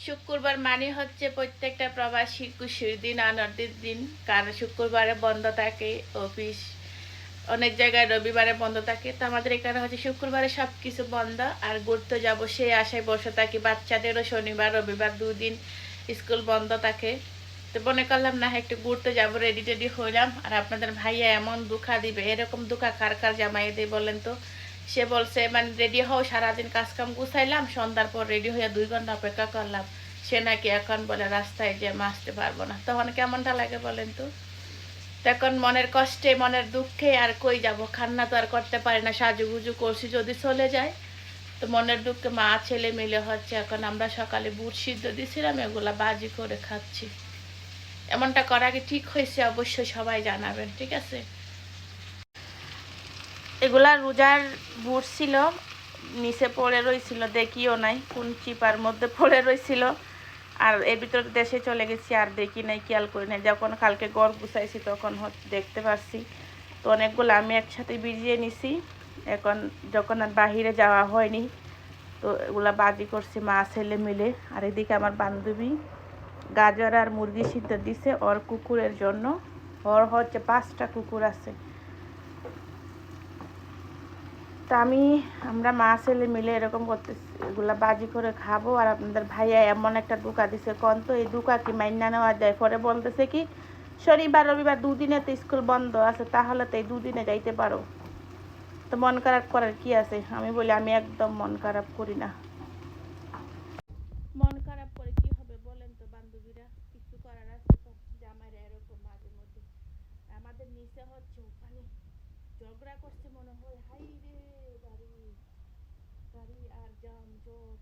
শুক্রবার মানে হচ্ছে প্রত্যেকটা প্রবাসী খুশির দিন, আনন্দের দিন। কারণ শুক্রবারে বন্ধ থাকে অফিস, অনেক জায়গায় রবিবারে বন্ধ থাকে। তো আমাদের এখানে হচ্ছে শুক্রবারে সব কিছু বন্ধ। আর ঘুরতে যাব সেই আশায় বসে থাকি। বাচ্চাদেরও শনিবার রবিবার 2 দিন স্কুল বন্ধ থাকে। তো মনে করলাম না একটু ঘুরতে যাব, রেডি টেডি হইলাম। আর আপনাদের ভাইয়া এমন দুঃখা দিবে, এরকম দুঃখা কার কার জামাই দেয় বলেন তো? সে বলছে মানে রেডি হও, সারাদিন কাজকাম গুছাইলাম, সন্ধ্যার পর রেডি হয়ে 2 ঘন্টা অপেক্ষা করলাম। সে নাকি এখন বলে রাস্তায় যে আসতে পারবো না। তখন কেমনটা লাগে বলেন তো? তখন মনের কষ্টে মনের দুঃখে আর কই যাব, খান্না তো আর করতে পারি না, সাজুগুজু করছি যদি চলে যায়। তো মনের দুঃখে মা ছেলে মিলে হচ্ছে এখন আমরা সকালে বুট সিদ্ধ দিছিলাম, এগুলা বাজি করে খাচ্ছি। এমনটা করা কি ঠিক হয়েছে? অবশ্যই সবাই জানাবেন, ঠিক আছে? এগুলা রোজার বুট ছিল, নিচে পড়ে রয়েছিল, দেখিও নাই কোন চিপার মধ্যে পড়ে রয়েছিল। আর এর ভিতরে দেশে চলে গেছি, আর দেখি নাই, খেয়াল করি নাই। যখন কালকে ঘর গুছাইছি তখন দেখতে পাচ্ছি। তো অনেকগুলো আমি একসাথে ভিজিয়ে নিছি। এখন যখন আর বাহিরে যাওয়া হয়নি, তো এগুলা বাজি করছি মা ছেলে মিলে। আর এদিকে আমার বান্ধবী গাজর আর মুরগি সিদ্ধ দিছে ওর কুকুরের জন্য। ওর হচ্ছে 5টা কুকুর আছে। তা আমরা মা ছেলে মিলে এরকম করতেছি, এগুলা বাজি করে খাবো। আর আপনাদের ভাইয়া এমন একটা ধোঁকা দিছে, কন তো এই ধোঁকা কি মাইনা নেওয়া যায়? পরে বলতেছে কি শনিবার রবিবার 2 দিনে তো স্কুল বন্ধ আছে, তাহলে তো এই 2 দিনে যাইতে পারো। তো মন খারাপ করার কি আছে? আমি বলি আমি একদম মন খারাপ করি না। মন খারাপ করে কি হবে বলেন তো বান্ধবীরা? কিছু করার আছে তো? জামাইরা এরকম মাঝে মধ্যে। আমাদের নিচে হচ্ছে ওখানে ঝগড়া করছে মনে হয়, হাই রে গাড়ি গাড়ি আর যানজট।